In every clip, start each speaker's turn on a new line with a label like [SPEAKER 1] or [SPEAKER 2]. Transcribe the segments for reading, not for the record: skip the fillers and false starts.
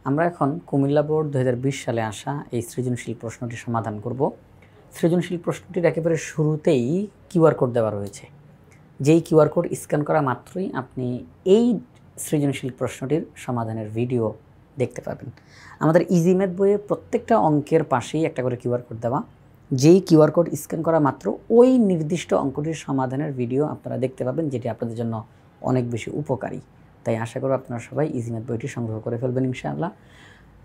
[SPEAKER 1] আমরা এখন কুমিল্লা বোর্ড 2020 সালে আসা এই সৃজনশীল প্রশ্নটি সমাধান করব। সৃজনশীল প্রশ্নটির একেবারে শুরুতেই কিউআর কোড দেওয়া রয়েছে। যেই কিউআর কোড স্ক্যান করা মাত্রই আপনি এই সৃজনশীল প্রশ্নটির সমাধানের ভিডিও দেখতে পাবেন। আমাদের ইজি ম্যাথ বইয়ে প্রত্যেকটা অঙ্কের পাশেই একটা করে কিউআর কোড দেওয়া। যেই কিউআর কোড স্ক্যান করা মাত্র ওই নির্দিষ্ট অঙ্কটির সমাধানের ভিডিও আপনারা দেখতে পাবেন, যেটি আপনাদের জন্য অনেক বেশি উপকারী। তাই আশা করি আপনারা সবাই ইজি ম্যাথ বইটি সংগ্রহ করে ফেলবেন ইনশাআল্লাহ।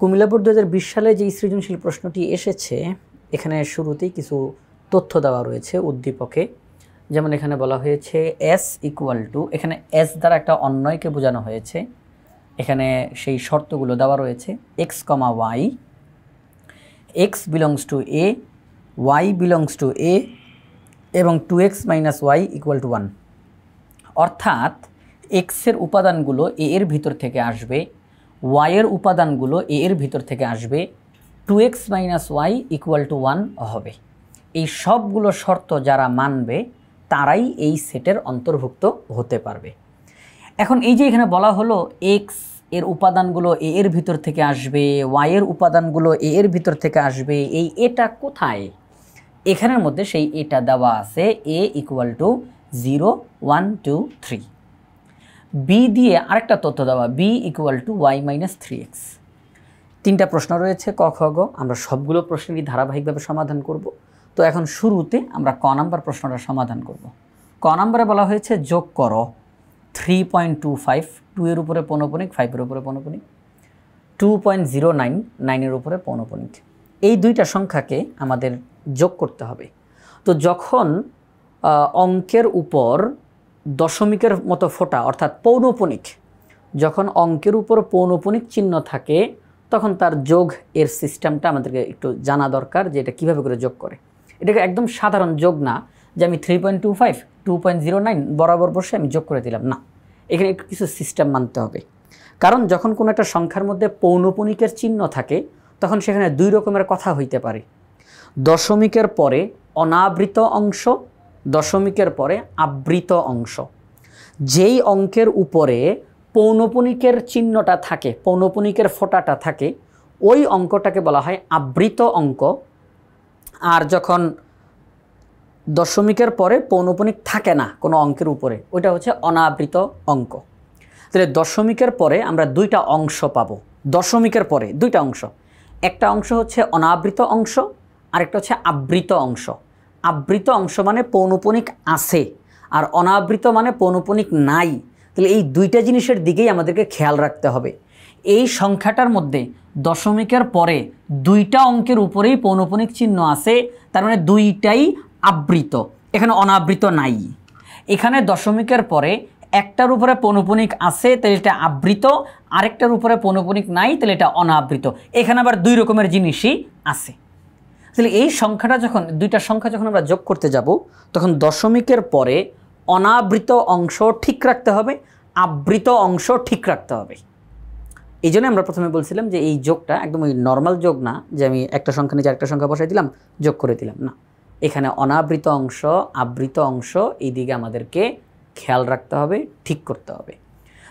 [SPEAKER 1] কুমিল্লা বোর্ড 2020 সালে যে সৃজনশীল প্রশ্নটি এসেছে, এখানে শুরুতেই কিছু তথ্য দেওয়া রয়েছে উদ্দীপকে। যেমন এখানে বলা হয়েছে এস ইকুয়াল টু, এখানে এস দ্বারা একটা অন্যয়কে বোঝানো হয়েছে। এখানে সেই শর্তগুলো দেওয়া রয়েছে x comma y, x belongs to A, y belongs to A এবং 2x minus Y equal to 1। অর্থাৎ এক্সের উপাদানগুলো এ এর ভিতর থেকে আসবে, ওয়াইয়ের উপাদানগুলো এ এর ভিতর থেকে আসবে, 2x minus Y equal to 1 হবে। এই সবগুলো শর্ত যারা মানবে তারাই এই সেটের অন্তর্ভুক্ত হতে পারবে। এখন এই যে এখানে বলা হলো এক্স এর উপাদানগুলো এ এর ভিতর থেকে আসবে, ওয়াইয়ের উপাদানগুলো এ এর ভিতর থেকে আসবে, এই এটা কোথায়? এখানের মধ্যে সেই এটা দেওয়া আছে এ ইকুয়াল টু 0, 1, 2, 3। বি দিয়ে আরেকটা তথ্য দেওয়া B equal to Y minus 3x। তিনটা প্রশ্ন রয়েছে ক খ গ, আমরা সবগুলো প্রশ্নেরই ধারাবাহিকভাবে সমাধান করব। তো এখন শুরুতে আমরা ক নাম্বার প্রশ্নটা সমাধান করব। ক নাম্বারে বলা হয়েছে যোগ করো 3.25, 2 এর উপরে পৌনঃপুনিক, 5 এর উপরে পৌনঃপুনিক, 2.09, 9 এর উপরে পৌনঃপুনিক। এই দুইটা সংখ্যাকে আমাদের যোগ করতে হবে। তো যখন অঙ্কের উপর দশমিকের মতো ফোঁটা অর্থাৎ পৌনঃপুনিক, যখন অঙ্কের উপর পৌনঃপুনিক চিহ্ন থাকে তখন তার যোগ এর সিস্টেমটা আমাদেরকে একটু জানা দরকার, যে এটা কীভাবে করে যোগ করে। এটাকে একদম সাধারণ যোগ না যে আমি 3.25, 2.09 বরাবর বসে আমি যোগ করে দিলাম, না, এখানে একটু কিছু সিস্টেম মানতে হবে। কারণ যখন কোনো একটা সংখ্যার মধ্যে পৌনঃপুনিকের চিহ্ন থাকে তখন সেখানে দুই রকমের কথা হইতে পারে। দশমিকের পরে অনাবৃত অংশ, দশমিকের পরে আবৃত অংশ। যেই অঙ্কের উপরে পৌনঃপুনিকের চিহ্নটা থাকে, পৌনঃপুনিকের ফোঁটাটা থাকে, ওই অঙ্কটাকে বলা হয় আবৃত অঙ্ক। আর যখন দশমিকের পরে পৌনঃপুনিক থাকে না কোনো অঙ্কের উপরে, ওইটা হচ্ছে অনাবৃত অঙ্ক। তাহলে দশমিকের পরে আমরা দুইটা অংশ পাবো। দশমিকের পরে দুইটা অংশ, একটা অংশ হচ্ছে অনাবৃত অংশ, আরেকটা হচ্ছে আবৃত অংশ। আবৃত অংশ মানে পৌনঃপুনিক আছে, আর অনাবৃত মানে পৌনঃপুনিক নাই। তাহলে এই দুইটা জিনিসের দিকেই আমাদেরকে খেয়াল রাখতে হবে। এই সংখ্যাটার মধ্যে দশমিকের পরে দুইটা অঙ্কের উপরেই পৌনঃপুনিক চিহ্ন আছে, তার মানে দুইটাই আবৃত, এখানে অনাবৃত নাই। এখানে দশমিকের পরে একটার উপরে পৌনঃপুনিক আছে, তাহলে এটা আবৃত, আরেকটার উপরে পৌনঃপুনিক নাই, তাহলে এটা অনাবৃত। এখানে আবার দুই রকমের জিনিসই আছে। তাহলে এই সংখ্যাটা যখন, দুইটা সংখ্যা যখন আমরা যোগ করতে যাব, তখন দশমিকের পরে অনাবৃত অংশ ঠিক রাখতে হবে, আবৃত অংশ ঠিক রাখতে হবে। এই জন্য আমরা প্রথমে বলছিলাম যে এই যোগটা একদম ওই নর্মাল যোগ না, যে আমি একটা সংখ্যা নিয়ে আরেকটা সংখ্যা বসাই দিলাম, যোগ করে দিলাম, না। এখানে অনাবৃত অংশ, আবৃত অংশ, এই দিকে আমাদেরকে খেয়াল রাখতে হবে, ঠিক করতে হবে।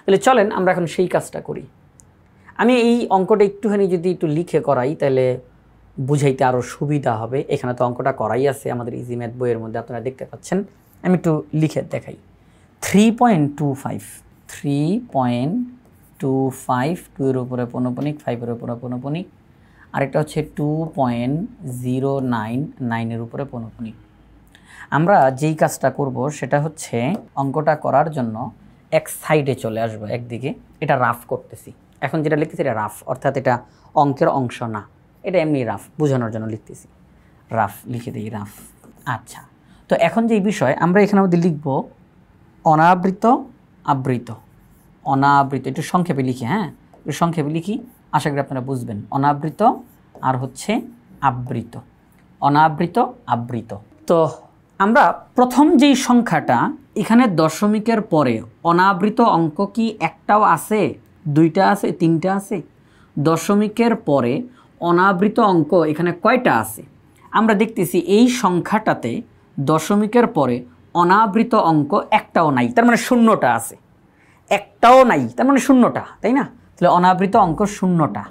[SPEAKER 1] তাহলে চলেন আমরা এখন সেই কাজটা করি। আমি এই অঙ্কটা একটুখানি যদি একটু লিখে করাই তাহলে বুঝাইতে আরও সুবিধা হবে। এখানে তো অঙ্কটা করাই আছে আমাদের ইজি ম্যাথ বইয়ের মধ্যে, আপনারা দেখতে পাচ্ছেন। আমি একটু লিখে দেখাই। 3.25, 3.25, 2 এর উপরে পৌনঃপুনিক, 5 এর উপরে পৌনঃপুনিক, আরেকটা হচ্ছে 2.09, 9 এর উপরে পৌনঃপুনিক। আমরা যেই কাজটা করব সেটা হচ্ছে অঙ্কটা করার জন্য এক সাইডে চলে আসবো, একদিকে। এটা রাফ করতেছি, এখন যেটা লিখতেছি এটা রাফ, অর্থাৎ এটা অঙ্কের অংশ না, এটা এমনি রাফ বোঝানোর জন্য লিখতেছি। রাফ লিখে দিই, রাফ। আচ্ছা, তো এখন যেই বিষয় আমরা এখানে মধ্যে লিখব অনাবৃত, আবৃত। অনাবৃত একটু সংক্ষেপে লিখি, হ্যাঁ, একটু সংক্ষেপে লিখি, আশা করি আপনারা বুঝবেন। অনাবৃত আর হচ্ছে আবৃত, অনাবৃত, আবৃত। তো আমরা প্রথম যেই সংখ্যাটা, এখানে দশমিকের পরে অনাবৃত অঙ্ক কি একটাও আছে, দুইটা আছে, তিনটা আছে? দশমিকের পরে অনাবৃত অঙ্ক এখানে কয়টা আছে? আমরা দেখতেছি এই সংখ্যাটাতে দশমিকের পরে অনাবৃত অঙ্ক একটাও নাই, তার মানে শূন্যটা আছে। একটাও নাই, তার মানে শূন্যটা, তাই না? তাহলে অনাবৃত অঙ্ক 0টা।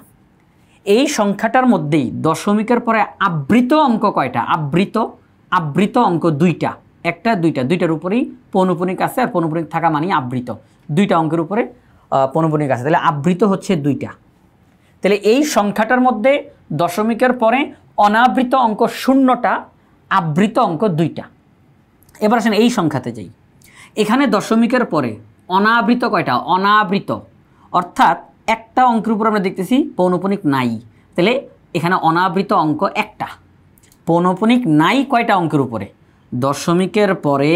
[SPEAKER 1] এই সংখ্যাটার মধ্যেই দশমিকের পরে আবৃত অঙ্ক কয়টা? আবৃত অঙ্ক 2টা, একটা 2টা, 2টার উপরেই পৌনঃপুনিক আছে, আর পৌনঃপুনিক থাকা মানে আবৃত, 2টা অঙ্কের উপরে পৌনঃপুনিক আছে, তাহলে আবৃত হচ্ছে 2টা। তাহলে এই সংখ্যাটার মধ্যে দশমিকের পরে অনাবৃত অঙ্ক 0টা, আবৃত অঙ্ক 2টা। এবার আসেন এই সংখ্যাতে যাই। এখানে দশমিকের পরে অনাবৃত কয়টা? অনাবৃত অর্থাৎ একটা অঙ্কের উপর আমরা দেখতেছি পৌনঃপুনিক নাই, তাহলে এখানে অনাবৃত অঙ্ক একটা। পৌনঃপুনিক নাই কয়টা অঙ্কের উপরে? দশমিকের পরে,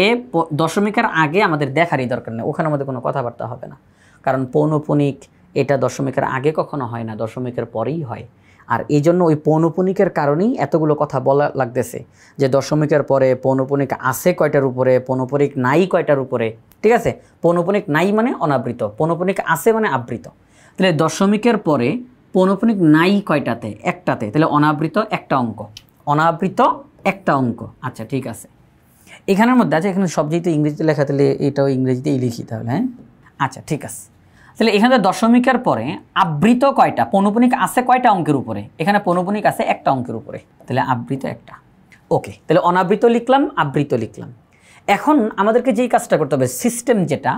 [SPEAKER 1] দশমিকের আগে আমাদের দেখারই দরকার নেই, ওখানে আমাদের কোনো কথাবার্তা হবে না, কারণ পৌনঃপুনিক এটা দশমিকের আগে কখনো হয় না, দশমিকের পরেই হয়। আর এই জন্য ওই পৌনঃপুনিকের কারণেই এতগুলো কথা বলা লাগতেছে যে দশমিকের পরে পৌনঃপুনিক আছে কয়টার উপরে, পৌনঃপুনিক নাই কয়টার উপরে। ঠিক আছে, পৌনঃপুনিক নাই মানে অনাবৃত, পৌনঃপুনিক আছে মানে আবৃত। তাহলে দশমিকের পরে পৌনঃপুনিক নাই কয়টাতে? একটাতে, তাহলে অনাবৃত একটা অঙ্ক, অনাবৃত একটা অঙ্ক। আচ্ছা ঠিক আছে, এখানের মধ্যে আছে, এখানে সব যেহেতু ইংরেজিতে লেখা, তাহলে এটাও ইংরেজিতেই লিখি তাহলে। হ্যাঁ আচ্ছা ঠিক আছে, তাহলে এখানে দশমিকের পরে আবৃত কয়টা? পৌনঃপুনিক আছে কয়টা অঙ্কের উপরে? এখানে পৌনঃপুনিক আছে একটা অঙ্কের উপরে, তাহলে আবৃত একটা। ওকে, তাহলে অনাবৃত লিখলাম, আবৃত লিখলাম। এখন আমাদেরকে যেই কাজটা করতে হবে, সিস্টেম যেটা,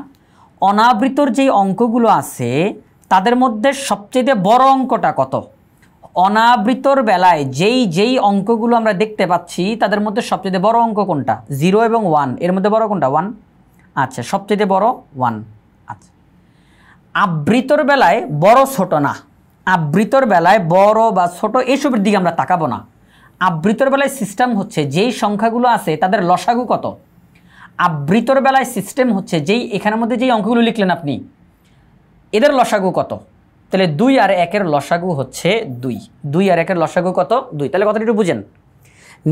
[SPEAKER 1] অনাবৃতর যেই অঙ্কগুলো আছে তাদের মধ্যে সবচেয়ে বড় অঙ্কটা কত? অনাবৃতর বেলায় যেই অঙ্কগুলো আমরা দেখতে পাচ্ছি তাদের মধ্যে সবচেয়ে বড় অঙ্ক কোনটা? 0 এবং 1, এর মধ্যে বড় কোনটা? 1। আচ্ছা, সবচেয়ে বড় 1। আচ্ছা, আবৃতর বেলায় বড় ছোট না, আবৃতর বেলায় বড় বা ছোট এসবের দিকে আমরা তাকাবো না। আবৃতর বেলায় সিস্টেম হচ্ছে যেই সংখ্যাগুলো আছে তাদের লসাগু কত। আবৃতর বেলায় সিস্টেম হচ্ছে যেই এখানের মধ্যে যেই অঙ্কগুলো লিখলেন আপনি, এদের লসাগু কত? তাহলে 2 আর 1-এর লসাগু হচ্ছে 2। 2 আর 1-এর লসাগু কত? 2। তাহলে কথাটা একটু বুঝেন।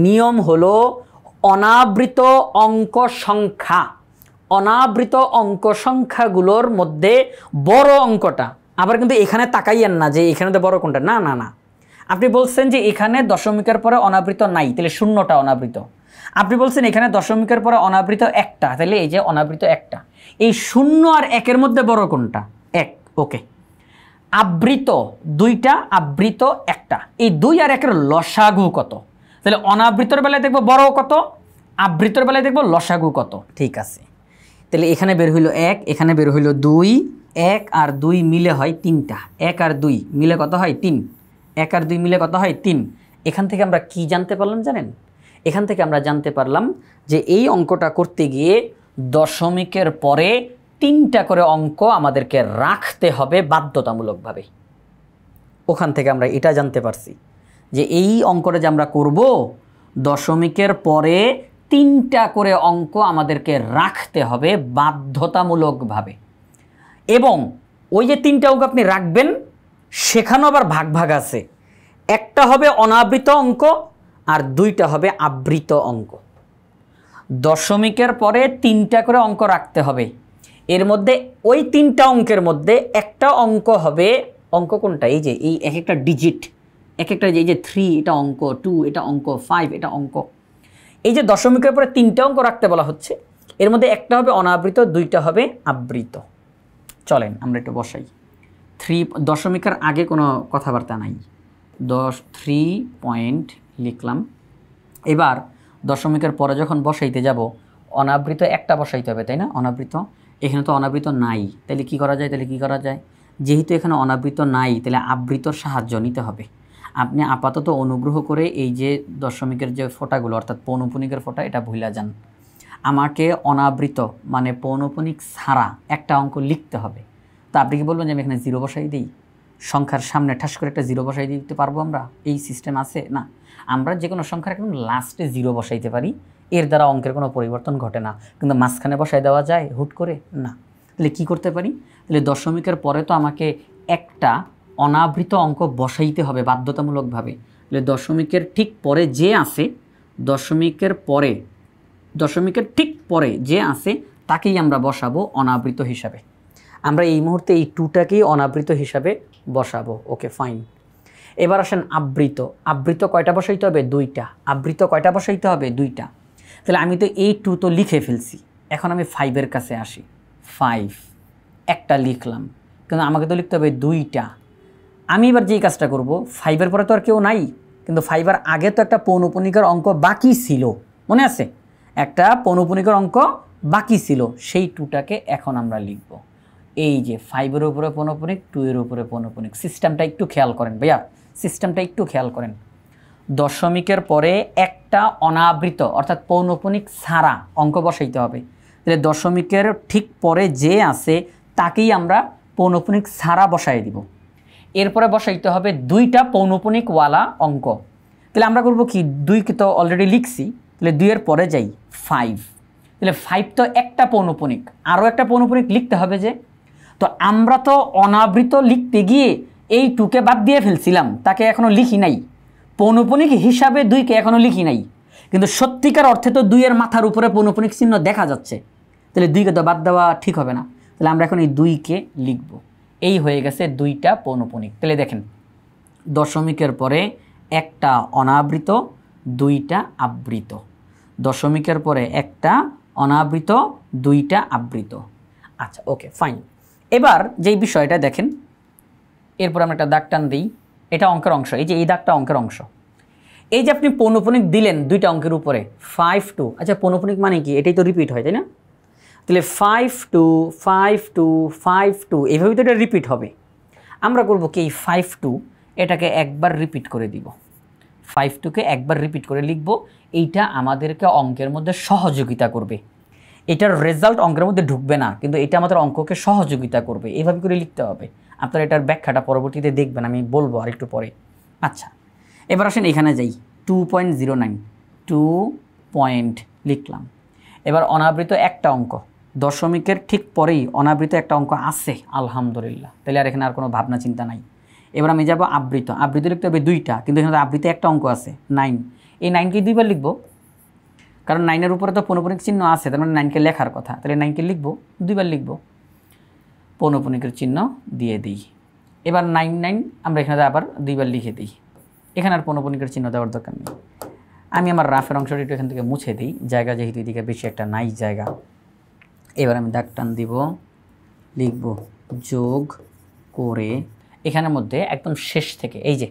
[SPEAKER 1] নিয়ম হলো অনাবৃত অঙ্ক সংখ্যা, অনাবৃত অঙ্ক সংখ্যাগুলোর মধ্যে বড় অঙ্কটা, আবার কিন্তু এখানে তাকাইয়েন না যে এখানে তো বড় কোনটা, না না না। আপনি বলছেন যে এখানে দশমিকের পরে অনাবৃত নাই, তাহলে 0টা অনাবৃত। আপনি বলছেন এখানে দশমিকের পরে অনাবৃত একটা, তাহলে এই যে অনাবৃত একটা। এই 0 আর 1-এর মধ্যে বড় কোনটা? 1। ওকে, আবৃত 2টা, আবৃত একটা, এই 2 আর 1-এর লসাগু কত? তাহলে অনাবৃতর বেলায় দেখবো বড় কত, আবৃতর বেলায় দেখবো লসাগু কত। ঠিক আছে, তাহলে এখানে বের হইল 1, এখানে বের হইল 2, 1 আর 2 মিলে হয় 3টা, 1 আর 2 মিলে কত হয়? 3। 1 আর 2 মিলে কত হয়? 3। এখান থেকে আমরা কি জানতে পারলাম জানেন? এখান থেকে আমরা জানতে পারলাম যে এই অঙ্কটা করতে গিয়ে দশমিকের পরে 3টা করে অঙ্ক আমাদেরকে রাখতে হবে বাধ্যতামূলকভাবে। ওখান থেকে আমরা এটা জানতে পারছি যে এই অঙ্কটা যে আমরা করব, দশমিকের পরে 3টা করে অঙ্ক আমাদেরকে রাখতে হবে বাধ্যতামূলকভাবে। এবং ওই যে 3টা অঙ্ক আপনি রাখবেন, সেখানেও আবার ভাগ ভাগ আছে, একটা হবে অনাবৃত অঙ্ক আর 2টা হবে আবৃত অঙ্ক। দশমিকের পরে 3টা করে অঙ্ক রাখতে হবে, এর মধ্যে ওই 3টা অঙ্কের মধ্যে একটা অঙ্ক হবে, অঙ্ক কোনটা? এই যে এই এক একটা ডিজিট, এক একটা, এই যে 3 এটা অঙ্ক, 2 এটা অঙ্ক, 5 এটা অঙ্ক। এই যে দশমিকের পরে 3টা অঙ্ক রাখতে বলা হচ্ছে, এর মধ্যে একটা হবে অনাবৃত, 2টা হবে আবৃত। চলেন আমরা একটু বসাই। 3 দশমিকের আগে কোনো কথাবার্তা নাই, 3 পয়েন্ট লিখলাম। এবার দশমিকের পরে যখন বসাইতে যাব, অনাবৃত একটা বসাইতে হবে, তাই না? অনাবৃত, এখানে তো অনাবৃত নাই, তাহলে কি করা যায়? যেহেতু এখানে অনাবৃত নাই, তাহলে আবৃতর সাহায্য নিতে হবে। আপনি আপাতত অনুগ্রহ করে এই যে দশমিকের যে ফোঁটাগুলো, অর্থাৎ পৌনঃপুনিকের ফোঁটা, এটা ভুলে যান। আমাকে অনাবৃত মানে পৌনঃপুনিক ছাড়া একটা অঙ্ক লিখতে হবে। তো আপনি কি বলবেন যে আমি এখানে 0 বসাই দিই? সংখ্যার সামনে ঠাস করে একটা 0 বসাই দিতে পারবো আমরা? এই সিস্টেম আছে না। আমরা যে কোনো সংখ্যার একদম লাস্টে 0 বসাইতে পারি, এর দ্বারা অঙ্কের কোনো পরিবর্তন ঘটে না, কিন্তু মাঝখানে বসাই দেওয়া যায় হুট করে? না। তাহলে কি করতে পারি? তাহলে দশমিকের পরে তো আমাকে একটা অনাবৃত অঙ্ক বসাইতে হবে বাধ্যতামূলকভাবে। তাহলে দশমিকের ঠিক পরে যে আছে, দশমিকের ঠিক পরে যে আছে তাকেই আমরা বসাবো অনাবৃত হিসাবে। আমরা এই মুহূর্তে এই 2টাকেই অনাবৃত হিসাবে বসাবো। Okay fine. এবার আসেন আবৃত। আবৃত কয়টা বসাইতে হবে? 2টা। আবৃত কয়টা বসাইতে হবে? 2টা। তাহলে আমি তো এই 2 তো লিখে ফেলছি, এখন আমি 5-এর কাছে আসি। 5 একটা লিখলাম, কিন্তু আমাকে তো লিখতে হবে 2টা। আমি এবার যেই কাজটা করব, 5-এর পরে তো আর কেউ নাই, কিন্তু 5-এর আগে তো একটা পৌনঃপুনিকের অঙ্ক বাকি ছিল, মনে আছে? একটা পৌনঃপুনিকের অঙ্ক বাকি ছিল, সেই 2টাকে এখন আমরা লিখব। এই যে 5-এর উপরে পৌনঃপুনিক, 2-এর উপরে পৌনঃপুনিক। সিস্টেমটা একটু খেয়াল করেন ভাইয়া, সিস্টেমটা একটু খেয়াল করেন। দশমিকের পরে একটা অনাবৃত অর্থাৎ পৌনঃপুনিক ছাড়া অঙ্ক বসাইতে হবে। তাহলে দশমিকের ঠিক পরে যে আছে তাকেই আমরা পৌনঃপুনিক ছাড়া বসাই দিব। এরপরে বসাইতে হবে 2টা পৌনঃপুনিকওয়ালা অঙ্ক। তাহলে আমরা করব কি, 2কে তো অলরেডি লিখছি, তাহলে 2-এর পরে যাই 5। তাহলে 5 তো একটা পৌনঃপুনিক, আরও একটা পৌনঃপুনিক লিখতে হবে যে। তো আমরা তো অনাবৃত লিখতে গিয়ে এই 2কে বাদ দিয়ে ফেলছিলাম, তাকে এখনও লিখি নাই। পৌনঃপুনিক হিসাবে 2কে এখনও লিখি নাই, কিন্তু সত্যিকার অর্থে তো 2-এর মাথার উপরে পৌনঃপুনিক চিহ্ন দেখা যাচ্ছে। তাহলে 2কে তো বাদ দেওয়া ঠিক হবে না। তাহলে আমরা এখন এই 2কে লিখব। এই হয়ে গেছে 2টা পৌনঃপুনিক। তাহলে দেখেন, দশমিকের পরে একটা অনাবৃত, 2টা আবৃত। দশমিকের পরে একটা অনাবৃত, 2টা আবৃত। আচ্ছা, ওকে, ফাইন। এবার যেই বিষয়টা দেখেন, এরপর আমরা একটা দাগ টান দিই। এটা অঙ্কের অংশ, এই যে এই দাগটা অঙ্কের অংশ। এই যে আপনি পৌনঃপুনিক দিলেন 2টা অঙ্কের উপরে 5 2। আচ্ছা, পৌনঃপুনিক মানে কি? এটাই তো রিপিট হয়, তাই না? তাহলে 5 2 5 2 5 2 এইভাবেই তো এটা রিপিট হবে। আমরা করব কি, এই 5 2 এটাকে একবার রিপিট করে দিব। 5 2কে একবার রিপিট করে লিখব। এইটা আমাদেরকে অঙ্কের মধ্যে সহযোগিতা করবে। এটার রেজাল্ট অঙ্কের মধ্যে ঢুকবে না, কিন্তু এটা আমাদের অঙ্ককে সহযোগিতা করবে। এইভাবে করে লিখতে হবে। আপনারা এটার ব্যাখ্যাটা পরবর্তীতে দেখবেন, আমি বলবো আর একটু পরে। আচ্ছা, এবার আসেন এখানে যাই। 2.09 2 পয়েন্ট লিখলাম। এবার অনাবৃত একটা অঙ্ক, দশমিকের ঠিক পরেই অনাবৃত একটা অঙ্ক আছে, আলহামদুলিল্লাহ। তাহলে আর এখানে আর কোনো ভাবনা চিন্তা নাই। এবার আমি যাব আবৃত। আবৃত লিখতে হবে 2টা, কিন্তু এখানে আবৃত একটা অঙ্ক আছে 9। এই 9কে 2বার লিখব, কারণ 9-এর উপরে তো পৌনঃপুনিক চিহ্ন আছে, তার মানে 9কে লেখার কথা। তাহলে 9কে লিখব, 2বার লিখব, পৌনঃপুনিকের চিহ্ন দিয়ে দিই। এবার 9 9 আমরা এখানে আবার 2বার লিখে দিই। এখানে আর পৌনঃপুনিকের চিহ্ন দেওয়ার দরকার নেই। আমি আমার রাফের অংশটি একটু এখান থেকে মুছে দিই, জায়গা যেহেতু এদিকে বেশি একটা নাই জায়গা। এবার আমি দাগ টান দিব, লিখব যোগ করে। এখানের মধ্যে একদম শেষ থেকে এই যে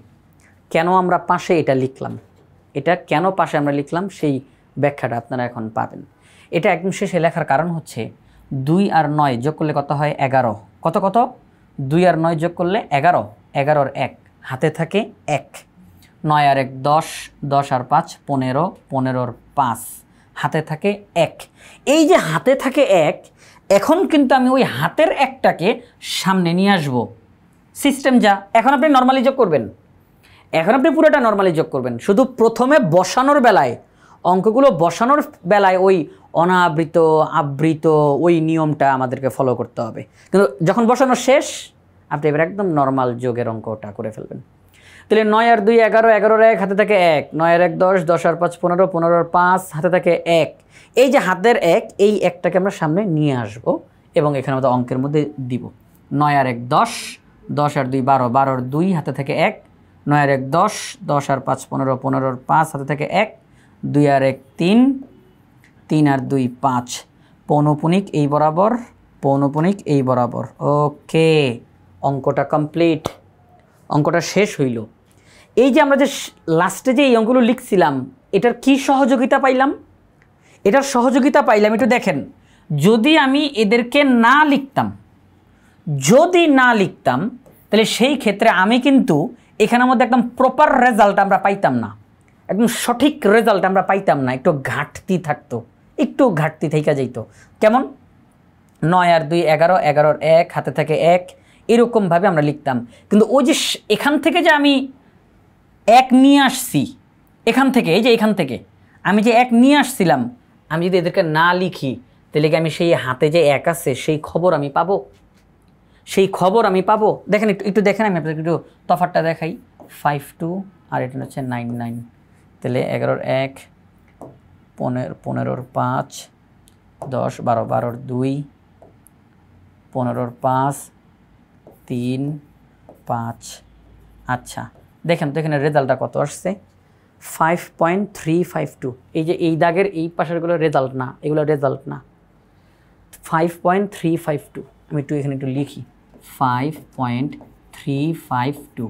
[SPEAKER 1] কেন আমরা পাশে এটা লিখলাম, এটা কেন পাশে আমরা লিখলাম সেই ব্যাখ্যাটা আপনারা এখন পাবেন। এটা একদম শেষে লেখার কারণ হচ্ছে 2 আর 9 যোগ করলে কত হয়? 11। কত কত? 2 আর 9 যোগ করলে 11, 11 আর 1 হাতে থাকে 1, 9 আর 1 10, 10 আর 5 15, 15 আর 5 হাতে থাকে 1। এই যে হাতে থাকে 1, এখন কিন্তু আমি ওই হাতের 1টাকে সামনে নিয়ে আসব। সিস্টেম যা, এখন আপনি নর্মালি যোগ করবেন, এখন আপনি পুরোটা নর্মালি যোগ করবেন। শুধু প্রথমে বসানোর বেলায়, অঙ্কগুলো বসানোর বেলায় ওই অনাবৃত আবৃত ওই নিয়মটা আমাদেরকে ফলো করতে হবে, কিন্তু যখন বসানো শেষ আপনি এবার একদম নর্মাল যোগের অঙ্কটা করে ফেলবেন। তাহলে 9 আর 2 11, 11 আর 1 হাতে থাকে 1, 9 আর 1 10, 10 আর 5 15, 15 আর 5 হাতে থাকে 1। এই যে হাতের 1, এই 1টাকে আমরা সামনে নিয়ে আসব এবং এখানে আমাদের অঙ্কের মধ্যে দিব। 9 আর 1 10, 10 আর 2 12, 12 আর 2 হাতে থাকে 1, 9 আর 1 10, 10 আর 5 15, 15 আর 5 হাতে থাকে 1, 2 আর 1 3, 3 আর 2 5। পৌনঃপুনিক এই বরাবর, পৌনঃপুনিক এই বরাবর। ওকে, অঙ্কটা কমপ্লিট, অঙ্কটা শেষ হইল। এই যে আমরা যে লাস্টে যে এই অঙ্কগুলো লিখছিলাম, এটার কি সহযোগিতা পাইলাম? এটার সহযোগিতা পাইলাম, একটু দেখেন। যদি আমি এদেরকে না লিখতাম, যদি না লিখতাম, তাহলে সেই ক্ষেত্রে আমি কিন্তু এখানের মধ্যে একদম প্রপার রেজাল্ট আমরা পাইতাম না, একদম সঠিক রেজাল্ট আমরা পাইতাম না, একটু ঘাটতি থাকতো, একটু ঘাটতি থেকে যাইতো। কেমন? 9 আর 2 11, 11 আর 1 হাতে থাকে 1, এরকমভাবে আমরা লিখতাম। কিন্তু ওই যে এখান থেকে যে আমি 1 নিয়ে আসছি, এখান থেকে, এই যে এখান থেকে আমি যে 1 নিয়ে আসছিলাম, আমি যদি এদেরকে না লিখি, তাহলে কি আমি সেই হাতে যে 1 আছে সেই খবর আমি পাবো? সেই খবর আমি পাবো? দেখেন, একটু দেখেন, আমি আপনাদের একটু তফাৎটা দেখাই। 5 2 আর এটা হচ্ছে 9 9। তাহলে 11 আর 1 15, 15 আর 5 10, 12, 12 আর 2 15 আর 5 3 5। আচ্ছা, দেখেন তো এখানে রেজাল্টটা কত আসছে? 5.352। এই যে এই দাগের এই পাশেরগুলো রেজাল্ট না, এগুলো রেজাল্ট না। 5.352। আমি একটু এখানে একটু লিখি, 5.352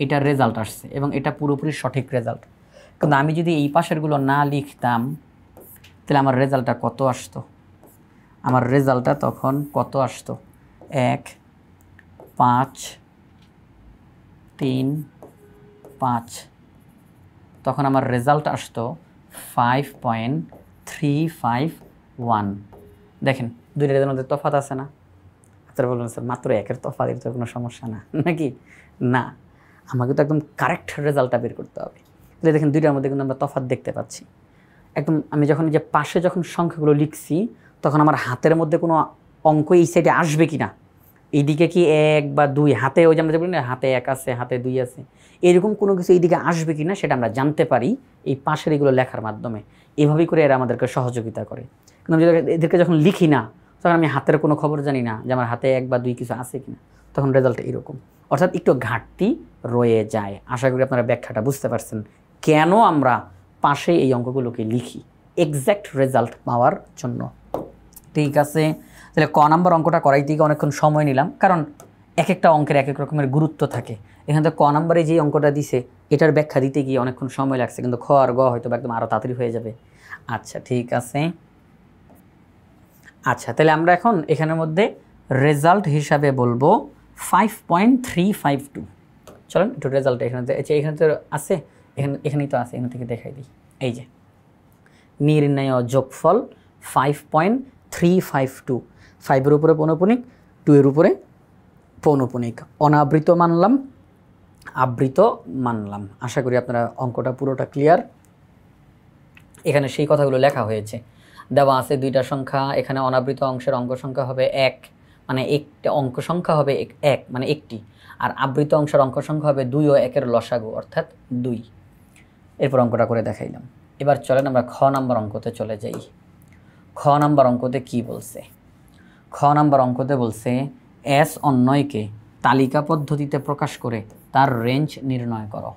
[SPEAKER 1] এটার রেজাল্ট আসছে এবং এটা পুরোপুরি সঠিক রেজাল্ট। কিন্তু আমি যদি এই পাশেরগুলো না লিখতাম তাহলে আমার রেজাল্টটা কত আসতো? আমার রেজাল্টটা তখন কত আসতো? 1 5 3 5, তখন আমার রেজাল্ট আসতো 5.351। দেখেন দুইটা রেজাল্টের মধ্যে তফাৎ আছে না? আপনারা বলবেন স্যার মাত্র একের তফাৎ, এর তো কোনো সমস্যা না নাকি? না, আমাকে তো একদম কারেক্ট রেজাল্টটা বের করতে হবে। তাহলে দেখেন দুইটার মধ্যে কিন্তু আমরা তফাৎ দেখতে পাচ্ছি একদম। আমি যখন যে পাশে যখন সংখ্যাগুলো লিখছি তখন আমার হাতের মধ্যে কোনো অঙ্ক এই সাইডে আসবে কি না, এইদিকে কি 1 বা 2, হাতে ওই যে আমরা বলি না হাতে 1 আছে হাতে 2 আছে, এরকম কোনো কিছু এইদিকে আসবে কি না সেটা আমরা জানতে পারি এই পাশের এগুলো লেখার মাধ্যমে। এভাবেই করে এরা আমাদেরকে সহযোগিতা করে। কিন্তু আমি এদেরকে যখন লিখি না তখন আমি হাতের কোনো খবর জানি না যে আমার হাতে 1 বা 2 কিছু আছে কিনা, তখন রেজাল্ট এরকম, অর্থাৎ একটু ঘাটতি রয়ে যায়। আশা করি আপনারা ব্যাখ্যাটা বুঝতে পারছেন কেন আমরা পাশে এই অঙ্কগুলোকে লিখি, এক্স্যাক্ট রেজাল্ট পাওয়ার জন্য। ঠিক আছে, তাহলে ক নাম্বার অঙ্কটা করাইতে গিয়ে অনেকক্ষণ সময় নিলাম, কারণ এক একটা অঙ্কের এক এক রকমের গুরুত্ব থাকে। এখান থেকে ক নাম্বারে যে অঙ্কটা দিছে এটার ব্যাখ্যা দিতে গিয়ে অনেকক্ষণ সময় লাগছে, কিন্তু খ আর গ হয়তো একদম আরও তাড়াতাড়ি হয়ে যাবে। আচ্ছা ঠিক আছে, আচ্ছা তাহলে আমরা এখন এখানের মধ্যে রেজাল্ট হিসাবে বলবো 5.352। চলেন একটু রেজাল্ট এখানে তো আছে, এখানেই তো আছে, এখান থেকে দেখাই দিই। এই যে নির্ণয় যোগফল 5.352, 5-এর উপরে পৌনঃপুনিক, 2-এর উপরে পৌনঃপুনিক, অনাবৃত মানলাম, আবৃত মানলাম। আশা করি আপনারা অঙ্কটা পুরোটা ক্লিয়ার। এখানে সেই কথাগুলো লেখা হয়েছে, দেওয়া আছে দুইটা সংখ্যা, এখানে অনাবৃত অংশের অঙ্ক সংখ্যা হবে 1, মানে একটা অঙ্ক সংখ্যা হবে 1 মানে একটি, আর আবৃত অংশের অঙ্ক সংখ্যা হবে 2 ও 1-এর লসাগু অর্থাৎ 2। এরপর অঙ্কটা করে দেখাইলাম। এবার চলেন আমরা খ নাম্বার অঙ্কতে চলে যাই। খ নাম্বার অঙ্কতে কি বলছে? খ নাম্বার অঙ্কতে বলছে এস অন্যয়কে তালিকা পদ্ধতিতে প্রকাশ করে তার রেঞ্জ নির্ণয় করো।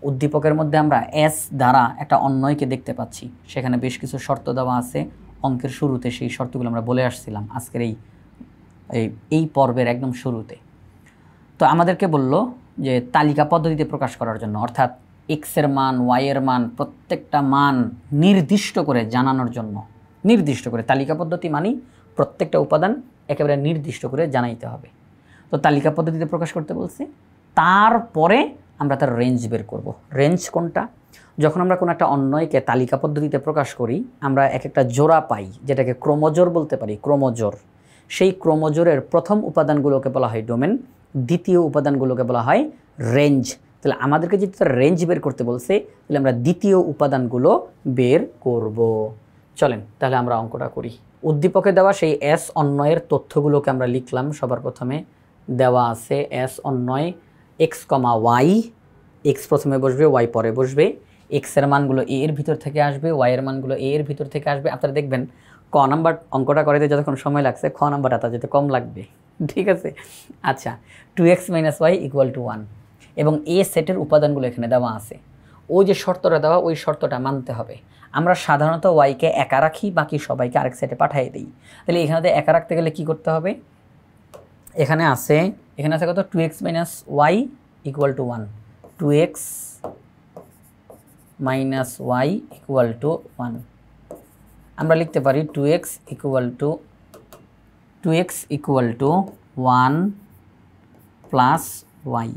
[SPEAKER 1] উদ্দীপকের মধ্যে আমরা এস দ্বারা একটা অন্যয়কে দেখতে পাচ্ছি, সেখানে বেশ কিছু শর্ত দেওয়া আছে অঙ্কের শুরুতে, সেই শর্তগুলো আমরা বলে আসছিলাম আজকের এই পর্বের একদম শুরুতে। তো আমাদেরকে বলল যে তালিকা পদ্ধতিতে প্রকাশ করার জন্য, অর্থাৎ এক্সের মান ওয়াইয়ের মান প্রত্যেকটা মান নির্দিষ্ট করে জানানোর জন্য, নির্দিষ্ট করে তালিকা পদ্ধতি মানি প্রত্যেকটা উপাদান একেবারে নির্দিষ্ট করে জানাইতে হবে। তো তালিকা পদ্ধতিতে প্রকাশ করতে বলছে, তারপরে আমরা তার রেঞ্জ বের করব। রেঞ্জ কোনটা? যখন আমরা কোনো একটা অন্যয়কে তালিকা পদ্ধতিতে প্রকাশ করি আমরা এক একটা জোড়া পাই, যেটাকে ক্রোমোজোর বলতে পারি, ক্রোমোজোর। সেই ক্রোমোজোরের প্রথম উপাদানগুলোকে বলা হয় ডোমেন, দ্বিতীয় উপাদানগুলোকে বলা হয় রেঞ্জ। তাহলে আমাদেরকে যদি তার রেঞ্জ বের করতে বলছে তাহলে আমরা দ্বিতীয় উপাদানগুলো বের করব। চলেন তাহলে আমরা অঙ্কটা করি। উদ্দীপকে দেওয়া সেই এস অন্যয়ের তথ্যগুলোকে আমরা লিখলাম। সবার প্রথমে দেওয়া আছে S অন্যয় x comma y, x প্রথমে বসবে ওয়াই পরে বসবে, এক্সের মানগুলো এ এর ভিতর থেকে আসবে, ওয়াইয়ের মানগুলো এ এর ভিতর থেকে আসবে। আপনারা দেখবেন ক নাম্বার অঙ্কটা করাতে যতক্ষণ সময় লাগছে খ নাম্বারটা তার যেতে কম লাগবে, ঠিক আছে? আচ্ছা, 2x - y = 1 এবং এ সেটের উপাদানগুলো এখানে দেওয়া আছে। ওই যে শর্তটা দেওয়া ওই শর্তটা মানতে হবে। আমরা সাধারণত ওয়াইকে একা রাখি, বাকি সবাইকে আরেক সেটে পাঠিয়ে দিই। তাহলে এখানে একা রাখতে গেলে কি করতে হবে? এখানে আছে কত? 2x - y = 1, 2x - y = 1। আমরা লিখতে পারি 2x = 1 প্লাস y,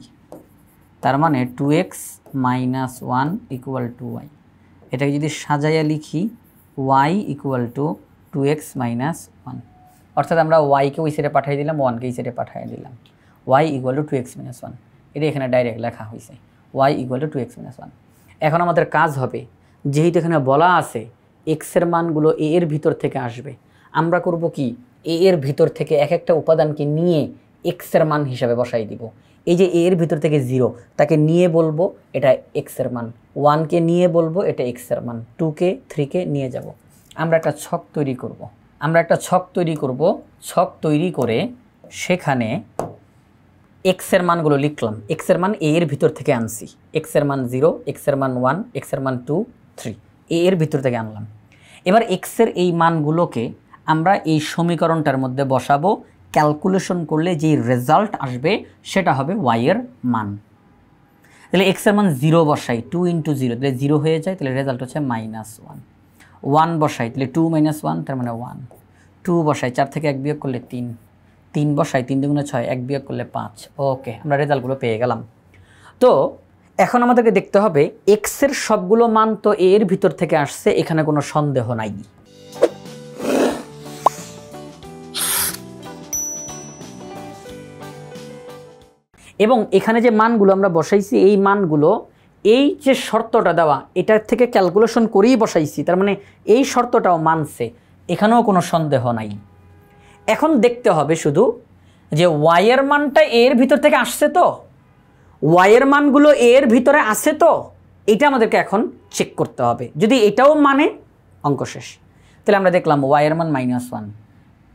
[SPEAKER 1] তার মানে 2x - 1 = y। এটাকে যদি সাজাইয়া লিখি y = 2x - 1, অর্থাৎ আমরা ওয়াইকে ওই সাইডে পাঠিয়ে দিলাম, 1কে এই সাইডে পাঠিয়ে দিলাম। y = 2x - 1, এটা এখানে ডাইরেক্ট লেখা হয়েছে y = 2x - 1। এখন আমাদের কাজ হবে, যেহেতু এখানে বলা আছে এক্সের মানগুলো এ এর ভিতর থেকে আসবে, আমরা করব কি এ এর ভিতর থেকে এক একটা উপাদানকে নিয়ে এক্সের মান হিসাবে বসাই দিব। এই যে এ এর ভিতর থেকে 0 তাকে নিয়ে বলবো এটা এক্সের মান, 1কে নিয়ে বলবো এটা এক্সের মান, 2কে 3কে নিয়ে যাব। আমরা একটা ছক তৈরি করব, ছক তৈরি করে সেখানে এক্সের মানগুলো লিখলাম। এক্সের মান এ এর ভিতর থেকে আনছি, এক্সের মান 0, এক্সের মান 1, এক্সের মান 2, 3, এ এর ভিতর থেকে আনলাম। এবার এক্সের এই মানগুলোকে আমরা এই সমীকরণটার মধ্যে বসাবো ক্যালকুলেশন করলে যেই রেজাল্ট আসবে সেটা হবে ওয়াই এর মান। তাহলে এক্সের মান 0 বসাই, 2 × 0 তাহলে 0 হয়ে যায়, তাহলে রেজাল্ট হচ্ছে -1। 1 বসাই, তাহলে 2 - 1 তার মানে 1। 2 বসাই, 4 থেকে 1 বিয়োগ করলে 3। 3 বসাই, 3 × 6, 1 বিয়োগ করলে 5। ওকে, আমরা রেজাল্টগুলো পেয়ে গেলাম। তো এখন আমাদেরকে দেখতে হবে এক্সের সবগুলো মান তো এর ভিতর থেকে আসছে, এখানে কোনো সন্দেহ নাই। এবং এখানে যে মানগুলো আমরা বসাইছি এই মানগুলো এই যে শর্তটা দেওয়া এটার থেকে ক্যালকুলেশন করেই বসাইছি, তার মানে এই শর্তটাও মানছে, এখানেও কোনো সন্দেহ নাই। এখন দেখতে হবে শুধু যে ওয়াই এর মানটা এর ভিতর থেকে আসছে তো, ওয়াই এর মানগুলো এর ভিতরে আছে তো, এটা আমাদেরকে এখন চেক করতে হবে। যদি এটাও মানে অঙ্ক শেষ। তাহলে আমরা দেখলাম ওয়াই এর মান -1,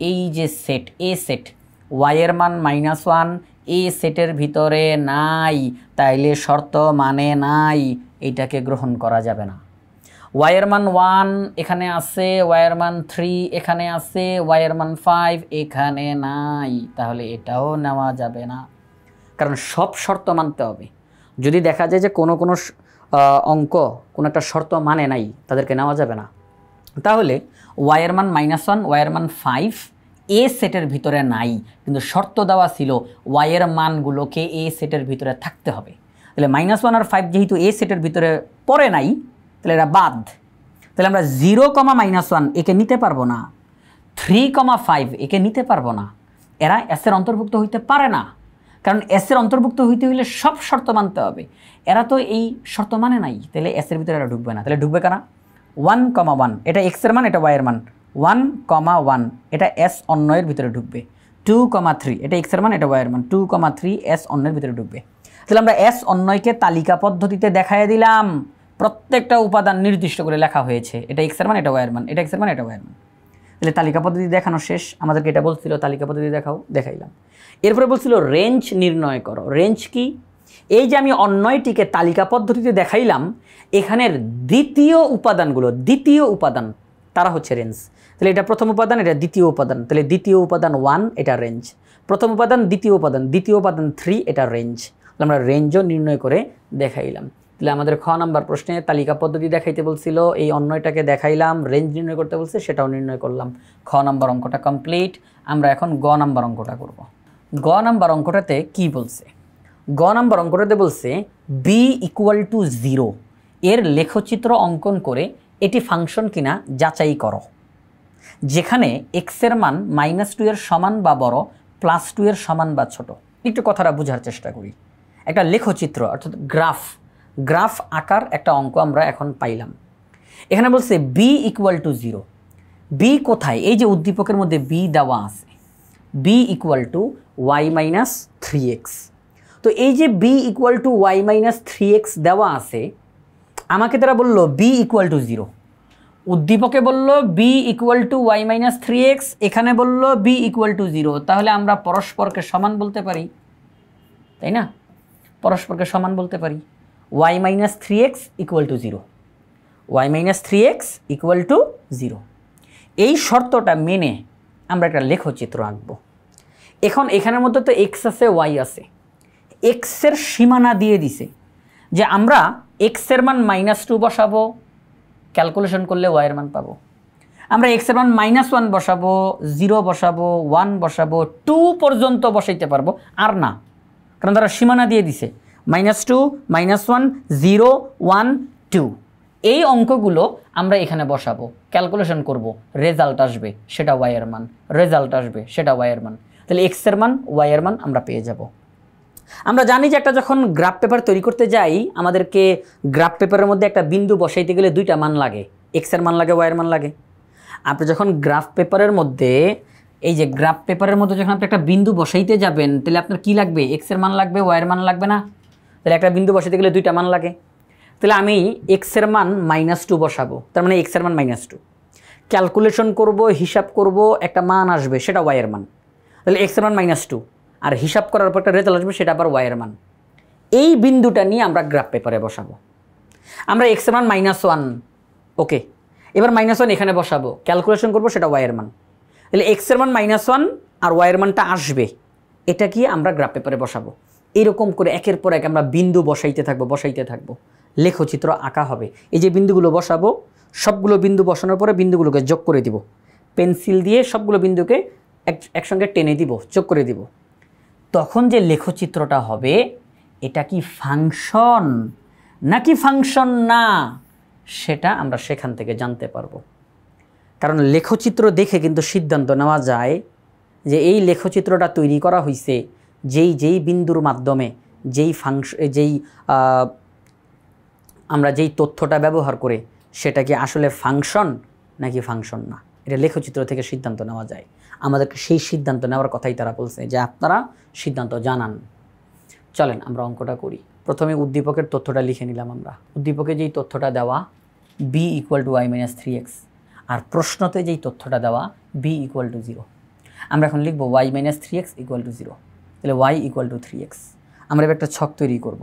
[SPEAKER 1] এই যে সেট এ সেট, ওয়াই এর মান -1 এ সেটের ভিতরে নাই, তাইলে শর্ত মানে নাই, এটাকে গ্রহণ করা যাবে না। ওয়াই এর মান 1 এখানে আছে, ওয়াই এর মান 3 এখানে আছে, ওয়াই এর মান 5 এখানে নাই, তাহলে এটাও নেওয়া যাবে না, কারণ সব শর্ত মানতে হবে। যদি দেখা যায় যে কোনো অঙ্ক কোনো একটা শর্ত মানে নাই, তাদেরকে নেওয়া যাবে না। তাহলে ওয়াই এর মান -1, ওয়াই এর মান 5 এ সেটের ভিতরে নাই, কিন্তু শর্ত দেওয়া ছিল ওয়াই এর মানগুলোকে এ সেটের ভিতরে থাকতে হবে। তাহলে -1 আর 5 যেহেতু এ সেটের ভিতরে পড়ে নাই, তাহলে এরা বাদ। তাহলে আমরা 0, -1 একে নিতে পারবো না, 3, 5 একে নিতে পারবো না, এরা এসের অন্তর্ভুক্ত হইতে পারে না, কারণ এসের অন্তর্ভুক্ত হইতে হইলে সব শর্ত মানতে হবে। এরা তো এই শর্ত মানে নাই, তাহলে এসের ভিতরে এরা ঢুকবে না। তাহলে ঢুকবে কারা? 1, 1 এটা এক্স এর মান, এটা ওয়াই এর মান। 1, 1 এটা এস অন্যয়ের ভিতরে ঢুকবে। 2, 3 এটা এক্স এর মান, এটা ওয়াই এর মান। 2, 3 এস অন্যের ভিতরে ঢুকবে। তাহলে আমরা এস অন্যয়কে তালিকা পদ্ধতিতে দেখাইয়া দিলাম, প্রত্যেকটা উপাদান নির্দিষ্ট করে লেখা হয়েছে, এটা এক্স এর মান, এটা ওয়াই এর মান, এটা এক্স এর মান, এটা ওয়াই এর মান। তাহলে তালিকা পদ্ধতি দেখানো শেষ। আমাদেরকে এটা বলছিল তালিকা পদ্ধতি দেখাও, দেখাইলাম। এরপরে বলছিল রেঞ্জ নির্ণয় করো। রেঞ্জ কি? এই যে আমি অন্যয়টিকে তালিকা পদ্ধতিতে দেখাইলাম, এখানের দ্বিতীয় উপাদান তারা হচ্ছে রেঞ্জ। তাহলে এটা প্রথম উপাদান, এটা দ্বিতীয় উপাদান, তাহলে দ্বিতীয় উপাদান 1 এটা রেঞ্জ, প্রথম উপাদান দ্বিতীয় উপাদান 3 এটা রেঞ্জ। আমরা রেঞ্জও নির্ণয় করে দেখাইলাম। তাহলে আমাদের খ নাম্বার প্রশ্নে তালিকা পদ্ধতি দেখাইতে বলছিল, এই অন্যয়টাকে দেখাইলাম, রেঞ্জ নির্ণয় করতে বলছে, সেটাও নির্ণয় করলাম। খ নাম্বার অঙ্কটা কমপ্লিট। আমরা এখন গ নাম্বার অঙ্কটা করব। গ নাম্বার অঙ্কটাতে কি বলছে? গ নাম্বার অঙ্কটাতে বলছে বি = 0 এর লেখচিত্র অঙ্কন করে এটি ফাংশন কিনা যাচাই করো, যেখানে এক্স এর মান -2 এর সমান বা বড়, +2 এর সমান বা ছোট। একটু কথাটা বোঝার চেষ্টা করি। একটা লেখচিত্র অর্থাৎ গ্রাফ আকার একটা অঙ্ক আমরা এখন পাইলাম। এখানে বলছে বি = 0। বি কোথায়? এই যে উদ্দীপকের মধ্যে বি দেওয়া আছে, বি = y - 3x। তো এই যে বি = y - 3x দেওয়া আছে, আমাকে তারা বলল বি = 0। উদ্দীপকে বলল বি = y - 3x, এখানে বলল বি = 0। তাহলে আমরা পরস্পরকে সমান বলতে পারি, তাই না? পরস্পরকে সমান বলতে পারি। y - 3x = 0, y - 3x = 0। এই শর্তটা মেনে আমরা একটা লেখচিত্র আঁকব। এখন এখানের মধ্যে তো x আছে, y আছে, x এর সীমানা দিয়ে দিছে যে আমরা x এর মান -2 বসাবো, ক্যালকুলেশন করলে y এর মান পাবো। আমরা x এর মান -1 বসাবো, 0 বসাবো, 1 বসাবো, 2 পর্যন্ত বসাইতে পারবো, আর না, কারণ তারা সীমানা দিয়ে দিছে -2, -1, 0, 1, 2। এই অঙ্কগুলো আমরা এখানে বসাবো, ক্যালকুলেশন করব, রেজাল্ট আসবে সেটা y এর মান, রেজাল্ট আসবে সেটা y এর মান। তাহলে x এর মান, y এর মান আমরা পেয়ে যাব। আমরা জানি যে একটা যখন গ্রাফ পেপার তৈরি করতে যাই, আমাদেরকে গ্রাফ পেপারের মধ্যে একটা বিন্দু বসাইতে গেলে দুইটা মান লাগে, x এর মান লাগে, y এর মান লাগে। আপনি যখন গ্রাফ পেপারের মধ্যে, এই যে গ্রাফ পেপারের মধ্যে যখন আপনি একটা বিন্দু বসাইতে যাবেন, তাহলে আপনার কি লাগবে? x এর মান লাগবে, y এর মান লাগবে না? তাহলে একটা বিন্দু বসাইতে গেলে দুইটা মান লাগে। তাহলে আমি x এর মান -2 বসাবো, তার মানে x এর মান -2, ক্যালকুলেশন করব, হিসাব করব, একটা মান আসবে সেটা y এর মান। তাহলে x এর মান -2, আর হিসাব করার পর একটা রেজাল্ট আসবে সেটা আবার y এর মান। এই বিন্দুটা নিয়ে আমরা গ্রাফ পেপারে বসাবো। আমরা x এর মান -1, ওকে, এবার -1 এখানে বসাবো, ক্যালকুলেশন করব সেটা y এর মান। তাহলে x এর মান -1 আর ওয়াইয়ের মানটা আসবে, এটা কি আমরা গ্রাফ পেপারে বসাবো। এরকম করে একের পর এক আমরা বিন্দু বসাইতে থাকবো, লেখচিত্র আঁকা হবে। এই যে বিন্দুগুলো বসাবো, সবগুলো বিন্দু বসানোর পরে বিন্দুগুলোকে যোগ করে দিব, পেন্সিল দিয়ে সবগুলো বিন্দুকে একসঙ্গে টেনে দিব, যোগ করে দিব। তখন যে লেখচিত্রটা হবে, এটা কি ফাংশন নাকি ফাংশন না, সেটা আমরা সেখান থেকে জানতে পারবো। কারণ লেখচিত্র দেখে কিন্তু সিদ্ধান্ত নেওয়া যায় যে এই লেখচিত্রটা তৈরি করা হয়েছে যেই বিন্দুর মাধ্যমে, আমরা যেই তথ্যটা ব্যবহার করে, সেটা কি আসলে ফাংশন নাকি ফাংশন না, এটা লেখচিত্র থেকে সিদ্ধান্ত নেওয়া যায়। আমাদেরকে সেই সিদ্ধান্ত নেওয়ার কথাই তারা বলছে যে আপনারা সিদ্ধান্ত জানান। চলেন আমরা অঙ্কটা করি। প্রথমে উদ্দীপকের তথ্যটা লিখে নিলাম আমরা। উদ্দীপকে যেই তথ্যটা দেওয়া b = y - 3x, আর প্রশ্নতে যেই তথ্যটা দেওয়া b = 0, আমরা এখন লিখব y - 3x = 0, তাহলে y = 3x। আমরা এবার একটা ছক তৈরি করব।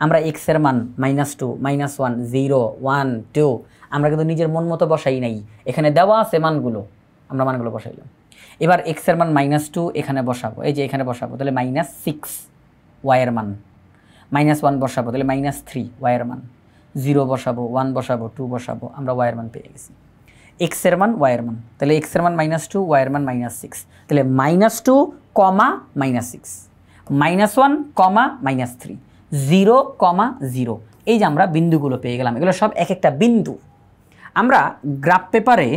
[SPEAKER 1] আমরা x এর মান -2, -1, 0, 1, 2 আমরা কিন্তু নিজের মন মতো বসাই নাই, এখানে দেওয়া আছে মানগুলো, আমরা মানগুলো বসাইলাম। এবার x এর মান -2 এখানে বসাবো, এই যে এখানে বসাবো, তাহলে -6 y এর মান, -1 বসাবো, তাহলে -3 y এর মান, 0 বসাবো, 1 বসাবো, 2 বসাবো, আমরা y এর মান পেয়ে গেছি। x এর মান y এর মান, তাহলে x এর মান -2, y এর মান -6, তাহলে -2, -6, -1, -3, 0, 0। এই যে আমরা বিন্দুগুলো পেয়ে গেলাম, এগুলো সব এক একটা বিন্দু। আমরা গ্রাফ পেপারে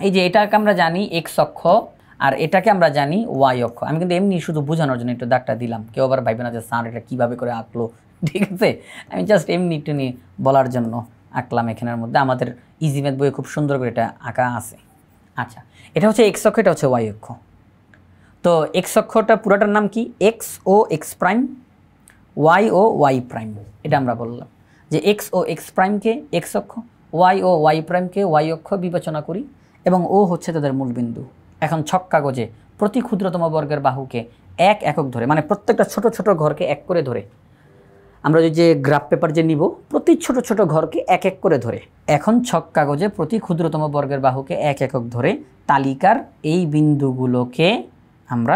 [SPEAKER 1] এই যে এটাকে আমরা জানি x অক্ষ, আর এটাকে আমরা জানি y অক্ষ। আমি কিন্তু এমনি শুধু বোঝানোর জন্য একটু দাগটা দিলাম, কেউ আবার ভাইবে না যে স্যার এটা কীভাবে করে আঁকলো, ঠিক আছে? আমি জাস্ট এমনি একটু নিয়ে বলার জন্য আঁকলাম। এখানের মধ্যে আমাদের ইজি ম্যাথ বইয়ে খুব সুন্দর করে এটা আঁকা আছে। আচ্ছা, এটা হচ্ছে x অক্ষ, এটা হচ্ছে y অক্ষ। তো x অক্ষটা পুরোটার নাম কি? x ও x প্রাইম, y ও y প্রাইম। এটা আমরা বললাম যে x ও x প্রাইমকে x অক্ষ, y ও y প্রাইমকে y অক্ষ বিবেচনা করি, এবং ও হচ্ছে তাদের মূল বিন্দু। এখন ছক কাগজে প্রতি ক্ষুদ্রতম বর্গের বাহুকে এক একক ধরে, মানে প্রত্যেকটা ছোট ছোট ঘরকে এক করে ধরে, আমরা যে গ্রাফ পেপার যে নিব, প্রতি ছোট ছোট ঘরকে এক এক করে ধরে, এখন ছক কাগজে প্রতি ক্ষুদ্রতম বর্গের বাহুকে এক একক ধরে তালিকার এই বিন্দুগুলোকে আমরা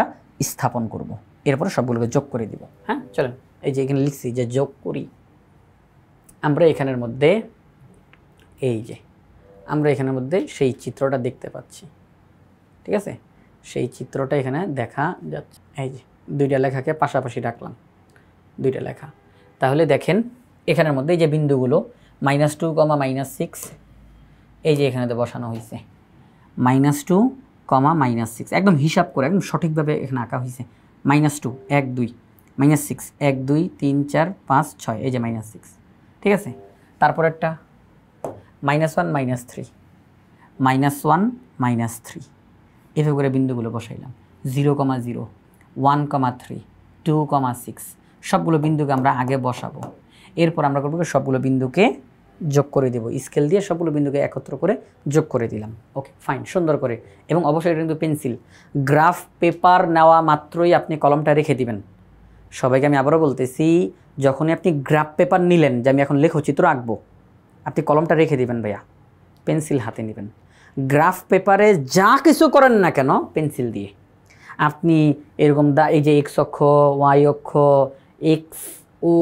[SPEAKER 1] স্থাপন করব। এরপরে সবগুলোকে যোগ করে দিব। হ্যাঁ, চলেন এই যে এখানে লিখছি যে যোগ করি। আমরা এখানের মধ্যে সেই চিত্রটা দেখতে পাচ্ছি, ঠিক আছে? সেই চিত্রটা এখানে দেখা যাচ্ছে। এই যে দুইটা লেখাকে পাশাপাশি রাখলাম, দুইটা লেখা। তাহলে দেখেন এখানের মধ্যে এই যে বিন্দুগুলো -2, -6, এই যে এখানে তো বসানো হয়েছে -2, -6, একদম হিসাব করে একদম সঠিকভাবে এখানে আঁকা হয়েছে। -2, 1, 2, -6, 1, 2, 3, 4, 5, 6, এই যে -6, ঠিক আছে? তারপর একটা -1, -3, -1, -3, এভাবে করে বিন্দুগুলো বসাইলাম। 0, 0, 1, 3, 2, 6, সবগুলো বিন্দুকে আমরা আগে বসাবো। এরপর আমরা করবো সবগুলো বিন্দুকে যোগ করে দেব, স্কেল দিয়ে সবগুলো বিন্দুকে একত্র করে যোগ করে দিলাম। ওকে, ফাইন, সুন্দর করে। এবং অবশ্যই এটা কিন্তু পেন্সিল। গ্রাফ পেপার নেওয়া মাত্রই আপনি কলমটা রেখে দিবেন। সবাইকে আমি আবারও বলতেছি, যখনই আপনি গ্রাফ পেপার নিলেন যে আমি এখন লেখচিত্র আঁকবো, আপনি কলমটা রেখে দিবেন ভাইয়া, পেন্সিল হাতে নেবেন। গ্রাফ পেপারে যা কিছু করেন না কেন পেন্সিল দিয়ে, আপনি এরকম এই যে x অক্ষ, y অক্ষ, x ও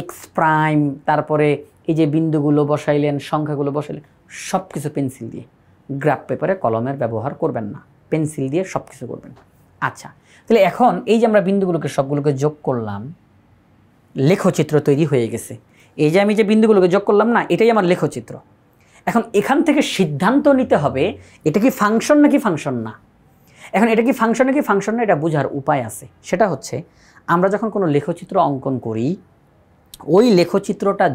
[SPEAKER 1] x প্রাইম, তারপরে এই যে বিন্দুগুলো বসাইলেন, সংখ্যাগুলো বসাইলেন, সব কিছু পেন্সিল দিয়ে। গ্রাফ পেপারে কলমের ব্যবহার করবেন না, পেন্সিল দিয়ে সব কিছু করবেন। আচ্ছা, তাহলে এখন এই যে আমরা বিন্দুগুলোকে সবগুলোকে যোগ করলাম, লেখচিত্র তৈরি হয়ে গেছে। এই যে আমি যে বিন্দুগুলোকে যোগ করলাম না, এটাই আমার লেখচিত্র। এখন এখান থেকে সিদ্ধান্ত নিতে হবে এটা কি ফাংশন নাকি ফাংশন না। এখন এটা কি ফাংশন নাকি ফাংশন না, এটা বোঝার উপায় আছে। সেটা হচ্ছে আমরা যখন কোনো লেখচিত্র অঙ্কন করি, ওই লেখচিত্রটা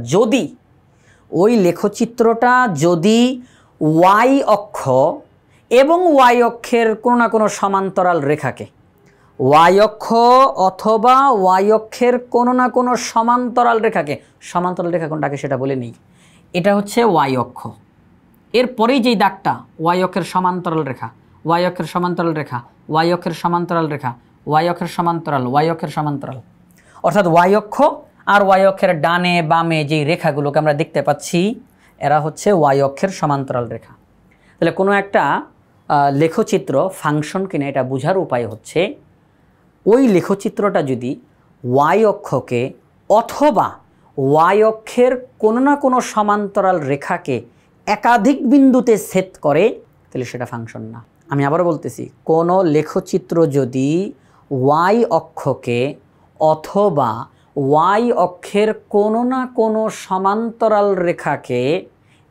[SPEAKER 1] যদি y অক্ষ এবং y অক্ষের কোনো না কোনো সমান্তরাল রেখাকে, y অক্ষ অথবা y অক্ষের কোনো না কোনো সমান্তরাল রেখাকে, সমান্তরাল রেখা কোনটাকে সেটা বলে নেই, এটা হচ্ছে y অক্ষ। এরপরেই যেই দাগটা y অক্ষের সমান্তরাল রেখা, y অক্ষের সমান্তরাল রেখা, y অক্ষের সমান্তরাল রেখা, y অক্ষের সমান্তরাল, y অক্ষের সমান্তরাল, অর্থাৎ y অক্ষ আর y অক্ষের ডানে বামে যেই রেখাগুলোকে আমরা দেখতে পাচ্ছি, এরা হচ্ছে y অক্ষের সমান্তরাল রেখা। তাহলে কোনো একটা লেখচিত্র ফাংশন কিনা এটা বোঝার উপায় হচ্ছে ওই লেখচিত্রটা যদি ওয়াই অক্ষকে অথবা ওয়াই অক্ষের কোনো না কোনো সমান্তরাল রেখাকে একাধিক বিন্দুতে ছেদ করে তাহলে সেটা ফাংশন না। আমি আবারও বলতেছি, কোনো লেখচিত্র যদি ওয়াই অক্ষকে অথবা ওয়াই অক্ষের কোনো না কোনো সমান্তরাল রেখাকে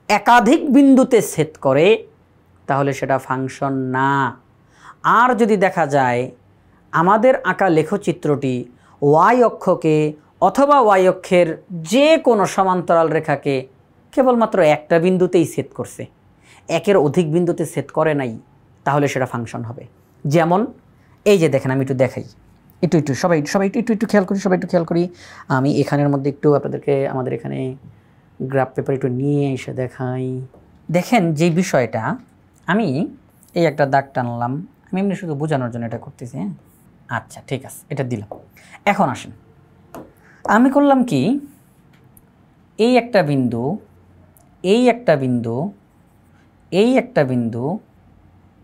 [SPEAKER 1] একাধিক বিন্দুতে ছেদ করে তাহলে সেটা ফাংশন না। আর যদি দেখা যায় আমাদের আঁকা লেখচিত্রটি ওয়াই অক্ষকে অথবা ওয়াই অক্ষের যে কোনো সমান্তরাল রেখাকে কেবলমাত্র একটা বিন্দুতেই ছেদ করছে, একের অধিক বিন্দুতে ছেদ করে নাই, তাহলে সেটা ফাংশন হবে। যেমন এই যে দেখেন, আমি একটু দেখাই, একটু সবাই একটু খেয়াল করি, সবাই একটু খেয়াল করি। আমি এখানের মধ্যে একটু আপনাদেরকে আমাদের এখানে গ্রাফ পেপার একটু নিয়ে এসে দেখাই। দেখেন যে বিষয়টা, আমি এই একটা দাগ টানলাম, আমি এমনি শুধু বোঝানোর জন্য এটা করতেছি। হ্যাঁ, আচ্ছা ঠিক আছে, এটা দিলাম। এখন আসেন, আমি করলাম কি, এই একটা বিন্দু, এই একটা বিন্দু, এই একটা বিন্দু,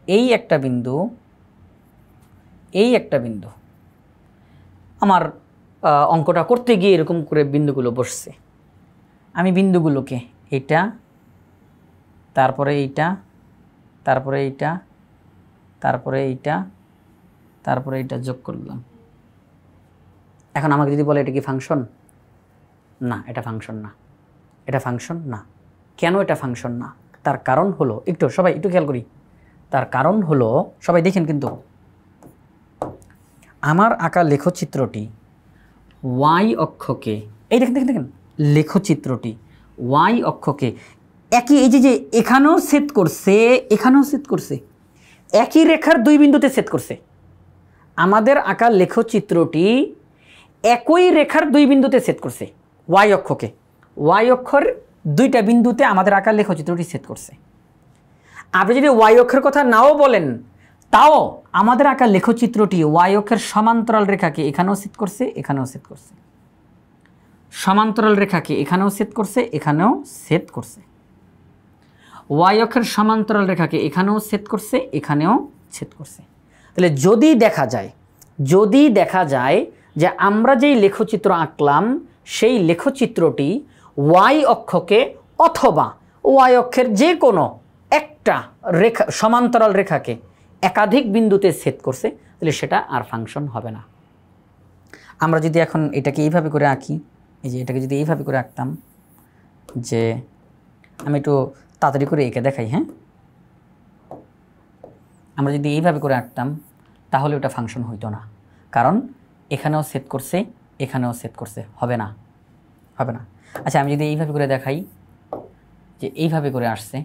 [SPEAKER 1] এই একটা বিন্দু, এই একটা বিন্দু, আমার অঙ্কটা করতে গিয়ে এরকম করে বিন্দুগুলো বসছে। আমি বিন্দুগুলোকে এইটা, তারপরে এইটা, তারপরে এইটা, তারপরে এইটা, তারপরে এইটা যোগ করলাম। এখন আমাকে যদি বলে এটা কি ফাংশন? না, এটা ফাংশন না, এটা ফাংশন না। কেন এটা ফাংশন না? তার কারণ হলো, সবাই একটু খেয়াল করি, তার কারণ হলো, সবাই দেখেন কিন্তু আমার আঁকা লেখচিত্রটি ওয়াই অক্ষকে, এই দেখেন দেখেন দেখেন, লেখচিত্রটি ওয়াই অক্ষকে একই, এই যে এখানেও ছেদ করছে, এখানেও ছেদ করছে, একই রেখার দুই বিন্দুতে ছেদ করছে। আমাদের আঁকা লেখচিত্রটি একই রেখার দুই বিন্দুতে ছেদ করছে ওয়াই অক্ষকে, ওয়াই অক্ষর দুইটা বিন্দুতে আমাদের আঁকা লেখচিত্রটি ছেদ করছে। আপনি যদি ওয়াই অক্ষের কথা নাও বলেন, তাও আমাদের আঁকা লেখচিত্রটি ওয়াই অক্ষের সমান্তরাল রেখাকে এখানেও ছেদ করছে, এখানেও ছেদ করছে, সমান্তরাল রেখাকে এখানেও ছেদ করছে, এখানেও ছেদ করছে, ওয়াই অক্ষের সমান্তরাল রেখাকে এখানেও ছেদ করছে, এখানেও ছেদ করছে। তাহলে যদি দেখা যায় যে আমরা যেই লেখচিত্র আঁকলাম সেই লেখচিত্রটি ওয়াই অক্ষকে অথবা ওয়াই অক্ষের যে কোনো একটা রেখা, সমান্তরাল রেখাকে একাধিক বিন্দুতে ছেদ করছে, তাহলে সেটা আর ফাংশন হবে না। আমরা যদি এখন এটাকে এইভাবে করে আঁকি, এই যে এটাকে যদি এইভাবে করে আঁকতাম, যে আমি একটু তাড়াতাড়ি করে এঁকে দেখাই। হ্যাঁ, আমরা যদি এইভাবে করে আঁকতাম তাহলে ওটা ফাংশন হইতো না, কারণ এখানেও ছেদ করছে, এখানেও ছেদ করছে, হবে না, হবে না। আচ্ছা, আমি যদি এইভাবে করে দেখাই, যে এইভাবে করে আসছে,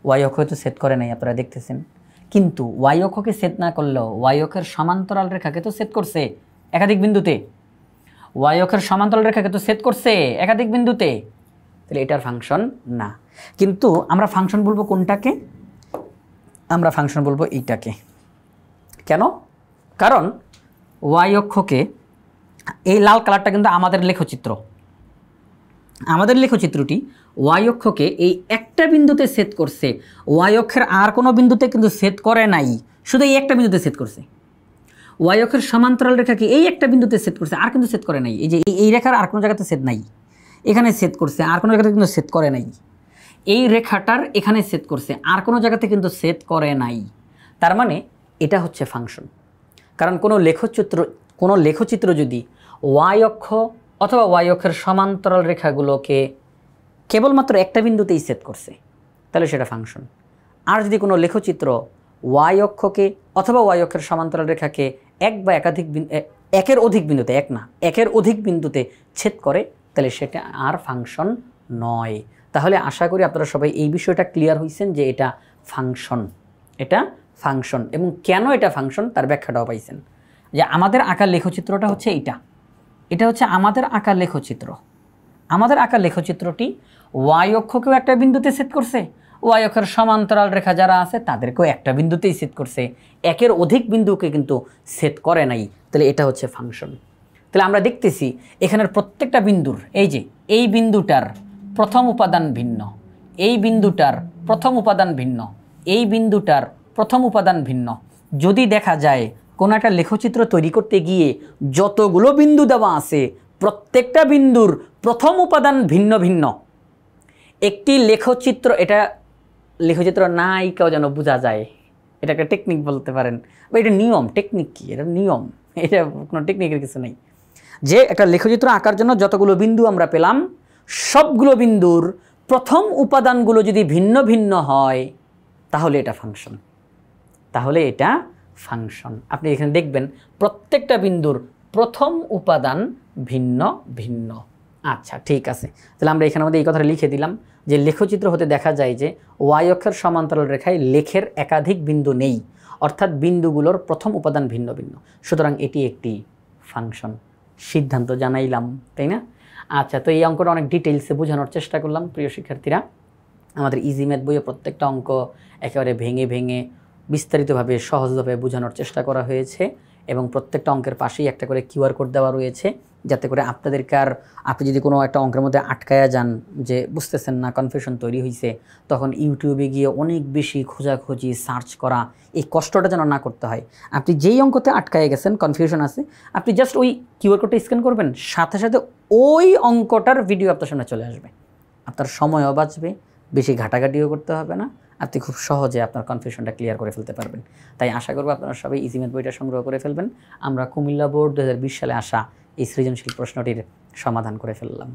[SPEAKER 1] ওয়াই অক্ষ তো ছেদ করে নাই, আপনারা দেখতেছেন, কিন্তু ওয়াই অক্ষকে ছেদ না করলেও ওয়াই অক্ষের সমান্তরাল রেখাকে তো ছেদ করছে একাধিক বিন্দুতে, ওয়াই অক্ষের সমান্তরাল রেখাকে তো ছেদ করছে একাধিক বিন্দুতে, তাহলে এটার ফাংশন না। কিন্তু আমরা ফাংশন বলবো কোনটাকে? আমরা ফাংশন বলবো এইটাকে। কেন? কারণ ওয়াই অক্ষকে, এই লাল কালারটা কিন্তু আমাদের লেখচিত্র, আমাদের লেখচিত্রটি ওয়াই অক্ষকে এই একটা বিন্দুতে ছেদ করছে, ওয়াই অক্ষের আর কোনো বিন্দুতে কিন্তু ছেদ করে নাই, শুধু এই একটা বিন্দুতে ছেদ করছে। ওয়াই অক্ষের সমান্তরাল রেখাকে এই একটা বিন্দুতে ছেদ করছে, আর কিন্তু ছেদ করে নাই। এই যে এই রেখার আর কোনো জায়গাতে ছেদ নাই, এখানে ছেদ করছে, আর কোনো জায়গাতে কিন্তু ছেদ করে নাই। এই রেখাটার এখানে ছেদ করছে, আর কোনো জায়গাতে কিন্তু ছেদ করে নাই। তার মানে এটা হচ্ছে ফাংশন। কারণ কোনো লেখচিত্র যদি ওয়াই অক্ষ অথবা ওয়াই অক্ষের সমান্তরাল রেখাগুলোকে কেবলমাত্র একটা বিন্দুতেই ছেদ করছে, তাহলে সেটা ফাংশন। আর যদি কোনো লেখচিত্র ওয়াই অক্ষকে অথবা ওয়াই অক্ষের সমান্তরাল রেখাকে এক বা একাধিক একের অধিক বিন্দুতে, এক না একের অধিক বিন্দুতে ছেদ করে, তাহলে সেটা আর ফাংশন নয়। তাহলে আশা করি আপনারা সবাই এই বিষয়টা ক্লিয়ার হয়েছেন যে এটা ফাংশন, এটা ফাংশন, এবং কেন এটা ফাংশন তার ব্যাখ্যাটাও পাইছেন। যে আমাদের আঁকা লেখচিত্রটা হচ্ছে এটা হচ্ছে আমাদের আঁকা লেখচিত্র। আমাদের আঁকা লেখচিত্রটি ওয়াই অক্ষকেও একটা বিন্দুতে ছেদ করছে, ওয়াই অক্ষের সমান্তরাল রেখা যারা আছে তাদেরকেও একটা বিন্দুতেই ছেদ করছে, একের অধিক বিন্দুকে কিন্তু ছেদ করে নাই, তাহলে এটা হচ্ছে ফাংশন। তাহলে আমরা দেখতেছি এখানের প্রত্যেকটা বিন্দুর, এই যে এই বিন্দুটার প্রথম উপাদান ভিন্ন, এই বিন্দুটার প্রথম উপাদান ভিন্ন, এই বিন্দুটার প্রথম উপাদান ভিন্ন। যদি দেখা যায় কোনো একটা লেখচিত্র তৈরি করতে গিয়ে যতগুলো বিন্দু দেওয়া আছে প্রত্যেকটা বিন্দুর প্রথম উপাদান ভিন্ন ভিন্ন, একটি লেখচিত্র, এটা লেখচিত্র নাই কেউ যেন বোঝা যায়, এটা একটা টেকনিক বলতে পারেন, বা এটা নিয়ম। টেকনিক কি? এটা নিয়ম, এটা কোনো টেকনিকের কিছু নেই। যে একটা লেখচিত্র আঁকার জন্য যতগুলো বিন্দু আমরা পেলাম, সবগুলো বিন্দুর প্রথম উপাদানগুলো যদি ভিন্ন ভিন্ন হয় তাহলে এটা ফাংশন। তাহলে এটা ফাংশন। আপনি এখানে দেখবেন প্রত্যেকটা বিন্দুর প্রথম উপাদান ভিন্ন ভিন্ন। আচ্ছা ঠিক আছে, তাহলে আমরা এখানে মধ্যে এই কথাটা লিখে দিলাম যে লেখচিত্র হতে দেখা যায় যে ওয়াই অক্ষের সমান্তরাল রেখায় লেখের একাধিক বিন্দু নেই, অর্থাৎ বিন্দুগুলোর প্রথম উপাদান ভিন্ন ভিন্ন, সুতরাং এটি একটি ফাংশন। সিদ্ধান্ত জানাইলাম, তাই না? আচ্ছা, তো এই অঙ্কটা অনেক ডিটেইলসে বোঝানোর চেষ্টা করলাম প্রিয় শিক্ষার্থীরা। আমাদের ইজি ম্যাথ বইয়ে প্রত্যেকটা অঙ্ক একেবারে ভেঙে ভেঙে বিস্তারিতভাবে সহজভাবে বোঝানোর চেষ্টা করা হয়েছে, এবং প্রত্যেকটা অঙ্কের পাশেই একটা করে কিউআর কোড দেওয়া রয়েছে, যাতে করে আপনাদেরকে আর আপনি যদি কোনো একটা অঙ্কের মধ্যে আটকায়া যান যে বুঝতেছেন না, কনফিউশন তৈরি হয়েছে, তখন ইউটিউবে গিয়ে অনেক বেশি খোঁজাখুঁজি সার্চ করা, এই কষ্টটা যেন না করতে হয়। আপনি যেই অঙ্কতে আটকায় গেছেন, কনফিউশন আছে, আপনি জাস্ট ওই কিউআর কোডটা স্ক্যান করবেন, সাথে সাথে ওই অঙ্কটার ভিডিও আপনার সামনে চলে আসবে। আপনার সময়ও বাঁচবে, বেশি ঘাটাঘাটিও করতে হবে না, আপনি খুব সহজে আপনার কনফিউশনটা ক্লিয়ার করে ফেলতে পারবেন। তাই আশা করব আপনারা সবাই ইজি ম্যাথ বইটা সংগ্রহ করে ফেলবেন। আমরা কুমিল্লা বোর্ড 2020 সালে আসা এই সৃজনশীল প্রশ্নটির সমাধান করে ফেললাম।